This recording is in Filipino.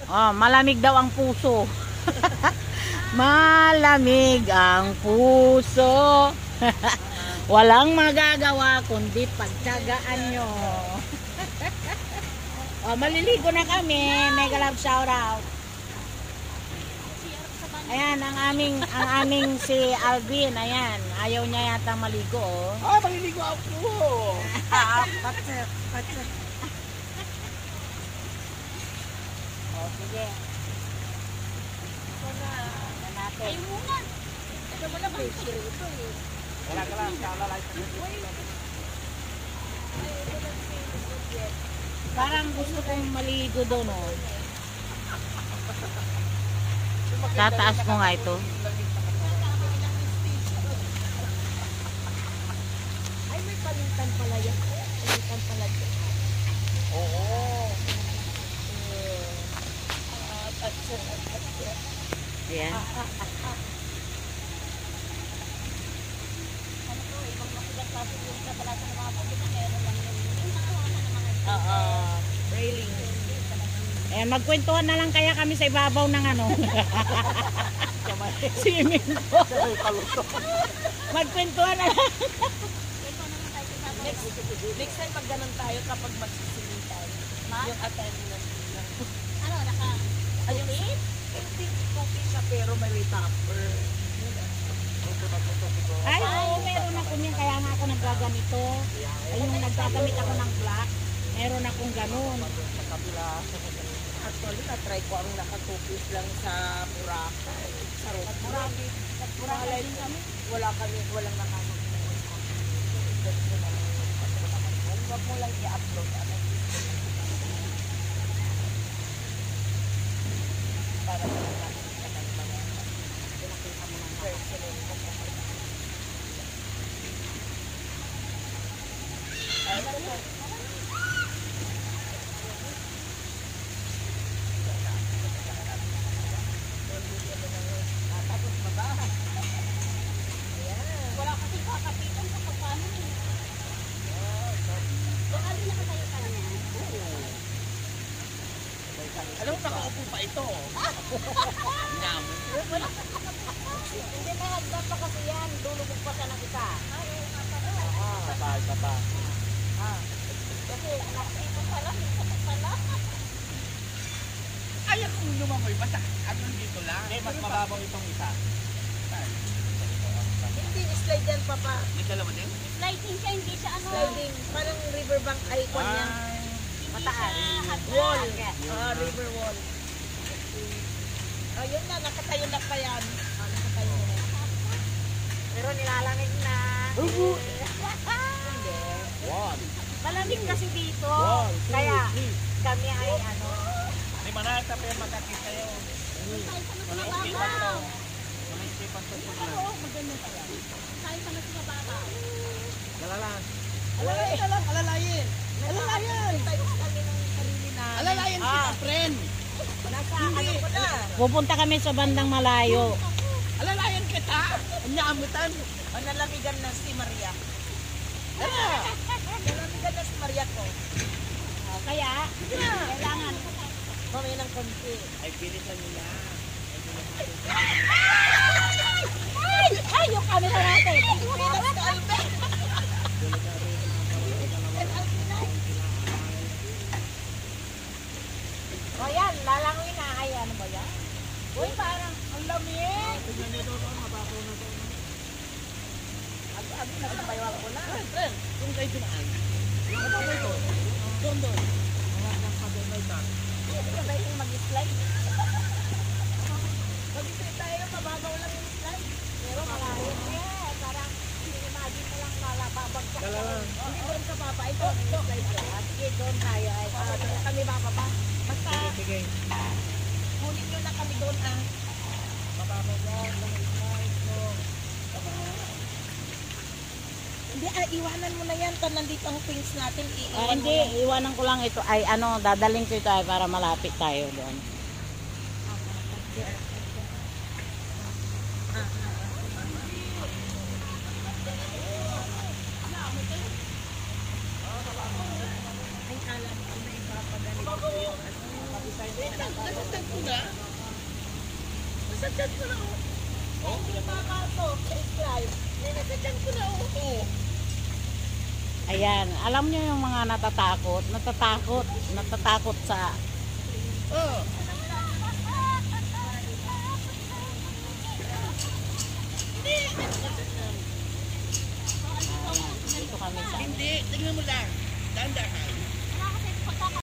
Oh, malamig daw ang puso. Malamig ang puso. Walang magagawa kundi pagtiyagaan nyo. Oh, maliligo na kami. Mega love shout out. Ayan, ang aming si Alvin, ayan. Ayaw niya yata maligo, oh. Ah, maliligo ako. Patser. Oh, sige. Ito na natin. Ay muna. Ito mo na ba yung ito eh. Wala ka lang, kalalay sa Parang gusto kong maligo doon, oh. Tataas ko nga ito. Ay, may palitan pala yan. Palitan pala yan. Oo. Ayan. Ano to, ibang masigat kasi yung sa pala sa mga po, kita meron lang yung nakawa na mga Oo. Railing. Ayan, magkwentuhan na lang kaya kami sa ibabaw ng ano. Swimming pool. Magkwentuhan na lang. Next time pag ganun tayo kapag magsisiling tayo. Yung attendance na. ano, naka, Ayun, cookie siya pero may topper. Ay, oo, meron ako niyan. Kaya nga ako naggaganito. Ay, yung naggagamit ako ng black. Meron akong ganun. Sa kabila. Actually, na-try ko ang naka-cookies lang sa Boracay. Sa Boracay. Boracay din kami. Walang nakakagawa. Huwag mo lang i-upload. Para sa nakikita ng mga pinakita mo ng personal mo. Tapos baba. wala kasing kakapitan sa pagkano eh. Baka rin nakatayo ka na yan. Alam mo, nakaupo pa ito. Nyam. Hindi, may hagdan pa kasi yan. Dulubog pa siya ng isa. Saba. Kasi, Ito pala, ito pala. Ay, kung lumamoy, basta ano dito lang. Hindi, mas mababaw itong isa. Hindi, slide yan, Papa. May dalawa din? Sliding siya, hindi siya ano. Sliding. Parang riverbank icon yan. mataas. Wall. River wall. Oh, yun na, nakatayo na pa yan. Nakatayo na. Pero nilalamig na. Hindi. One. Malamig kasi dito. One, two, Kaya three. kami ay ano. Di manata pa yung magkakit kayo. Walang isipan to. Walang isipan to. Oo, maganda pala. Saan pa na sa baba? Lalalan. Alalayin. Tayo kami ng sarili na. Alalayin kita, friend. Nasa ano ko na. Pupunta kami sa bandang malayo. Alalayan kita. Nyamutan. Nalamigan na si Maria. Nalamigan na si Maria ko. Kaya, kailangan Mamaya ng konti. Ay, bilisan nyo na. ay, yung camera natin. Pinas ka, Albert. O yan, lalangoy na. Ay, ano ba yan? Uy, parang ang lamig. Tignan nyo doon, mababaw na doon. Abi, nagpapayaw ko na. Friend, kung kayo dinaan. Mababaw ito. Doon. Wala kang kadoon na. Sabay yung mag-slide. Mag-slide tayo, mababaw lang yung slide. Pero malayo. Yeah, parang imagine mo lang babagsak. Dalawa. Hindi doon ka papa. Ito, slide ko. Sige, doon tayo. Ay, Doon kami bababa. Basta, Sige. kunin nyo na kami doon ah. Mababaw doon. Hindi, iwanan mo na yan. Tan nandito ang things natin. hindi, iwanan ko lang ito. Ay, ano, dadaling ko ito ay para malapit tayo doon. Ay, alam ko na ipapaganito yung ano. Nasasad ko na. Nasasad ko na. Oh, nasasad ko na. Oh. Ayan, alam nyo yung mga natatakot sa Oh. dito kami sa Hindi, tingnan mo lang. Dahan-dahan.